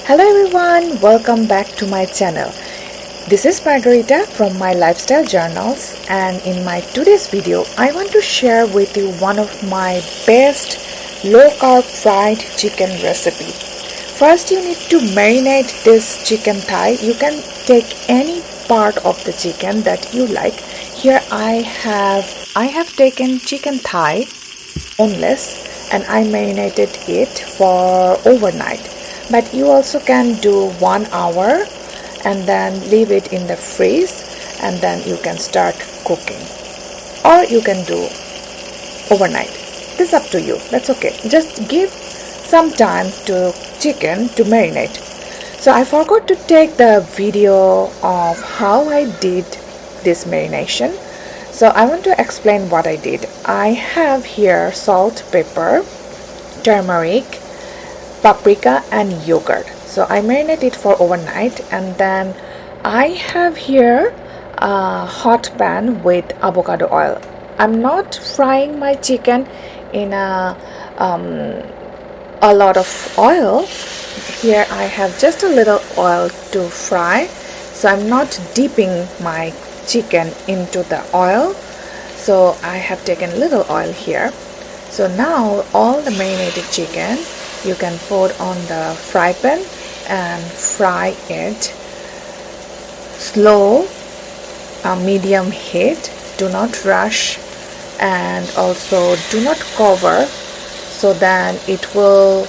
Hello everyone, welcome back to my channel. This is Margurarita from my lifestyle journals, and in my today's video I want to share with you one of my best low carb fried chicken recipe. First you need to marinate this chicken thigh. You can take any part of the chicken that you like. Here I have taken chicken thigh boneless and I marinated it for overnight. But you also can do 1 hour and then leave it in the freeze and then you can start cooking, or you can do overnight. This is up to you. That's okay. Just give some time to chicken to marinate. So I forgot to take the video of how I did this marination. So I want to explain what I did. I have here salt, pepper, turmeric, paprika and yogurt. So I marinate it for overnight, and then I have here a hot pan with avocado oil. I'm not frying my chicken in a lot of oil. Here I have just a little oil to fry, so I'm not dipping my chicken into the oil. So I have taken little oil here. So now all the marinated chicken you can put on the fry pan and fry it slow, medium heat. Do not rush, and also do not cover, so then it will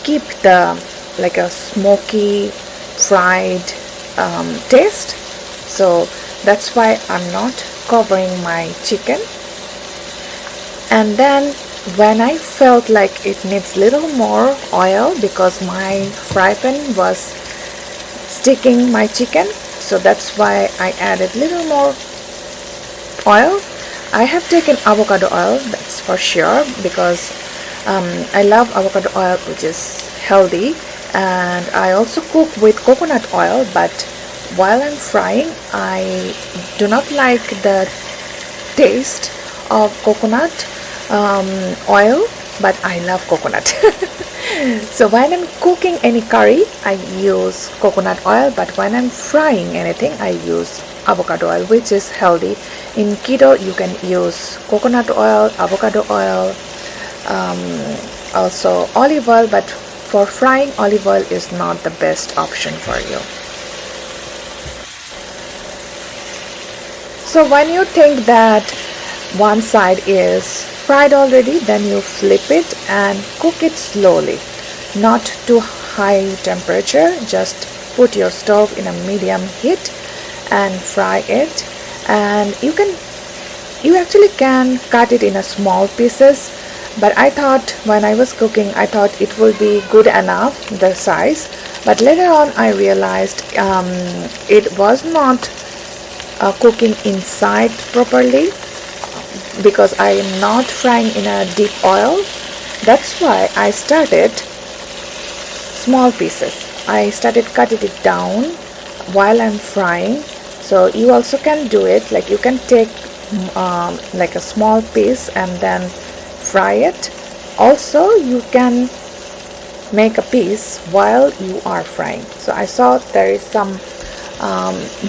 keep the like a smoky fried taste. So that's why I'm not covering my chicken. And then when I felt like it needs little more oil, because my fry pan was sticking my chicken, so that's why I added little more oil. I have taken avocado oil, that's for sure, because I love avocado oil, which is healthy, and I also cook with coconut oil, but while I'm frying I do not like the taste of coconut oil, but I love coconut. So when I'm cooking any curry I use coconut oil, but when I'm frying anything I use avocado oil, which is healthy. In keto you can use coconut oil, avocado oil, also olive oil, but for frying olive oil is not the best option for you. So when you think that one side is fried already, then you flip it and cook it slowly, not too high temperature. Just put your stove in a medium heat and fry it. And you actually can cut it in a small pieces, but I thought when I was cooking I thought it will be good enough the size, but later on I realized it was not cooking inside properly, because I am not frying in a deep oil. That's why I started small pieces. I started cutting it down while I'm frying. So you also can do it, like you can take like a small piece and then fry it. Also you can make a piece while you are frying. So I saw there is some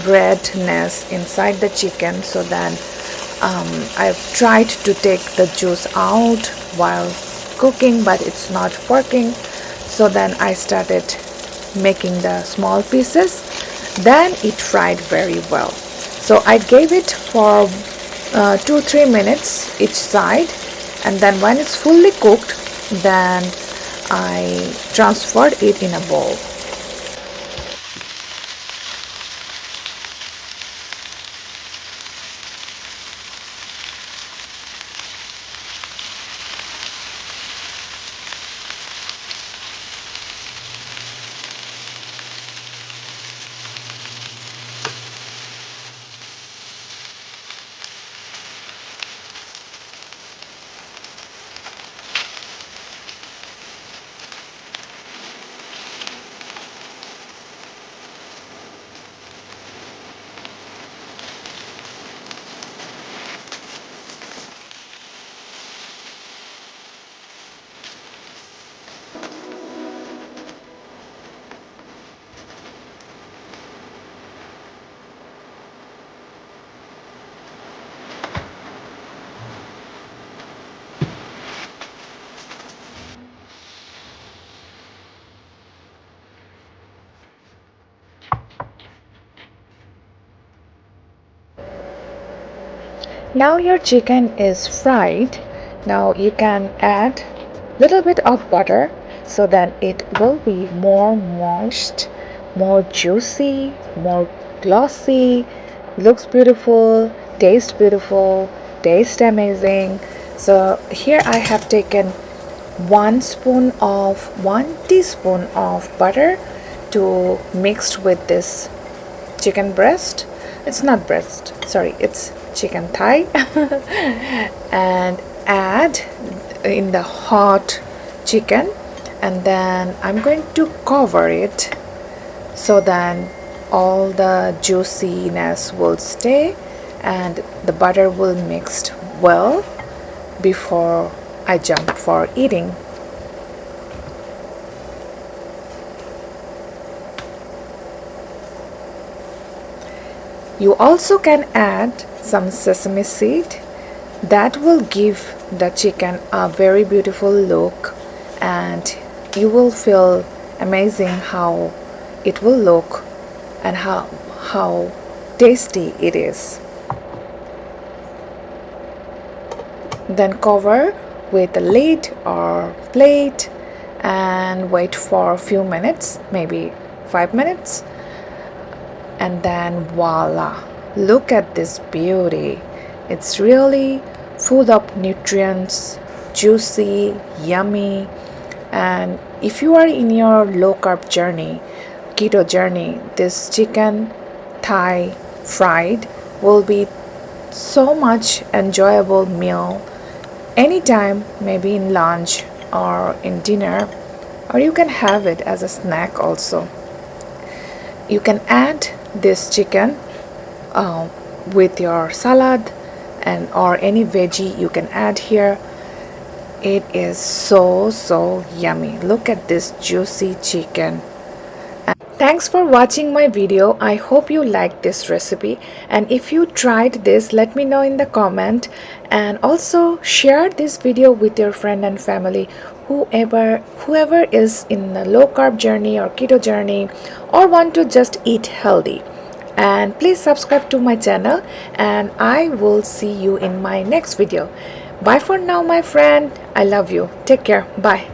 breadness inside the chicken, so then I've tried to take the juice out while cooking, but it's not working. So then I started making the small pieces. Then it fried very well. So I gave it for 2-3 minutes each side, and then when it's fully cooked, then I transferred it in a bowl. Now your chicken is fried. Now you can add little bit of butter so that it will be more moist, more juicy, more glossy, looks beautiful, taste amazing. So here I have taken 1 teaspoon of butter to mixed with this chicken breast. It's not breast, sorry, it's chicken thigh. And add in the hot chicken, and then I'm going to cover it so that all the juiciness will stay and the butter will mix well before I jump for eating. You also can add some sesame seed that will give the chicken a very beautiful look, and you will feel amazing how it will look and how tasty it is. Then cover with a lid or plate and wait for a few minutes, maybe 5 minutes, and then voila, look at this beauty. It's really full of nutrients, juicy, yummy. And if you are in your low carb journey, keto journey, this chicken thigh fried will be so much enjoyable meal anytime, maybe in lunch or in dinner, or you can have it as a snack also. You can add this chicken with your salad and or any veggie you can add here. It is so yummy. Look at this juicy chicken. Thanks for watching my video. I hope you liked this recipe, and if you tried this, let me know in the comment, and also share this video with your friend and family, whoever is in a low carb journey or keto journey or want to just eat healthy. And please subscribe to my channel, and I will see you in my next video. Bye for now, my friend. I love you. Take care. Bye.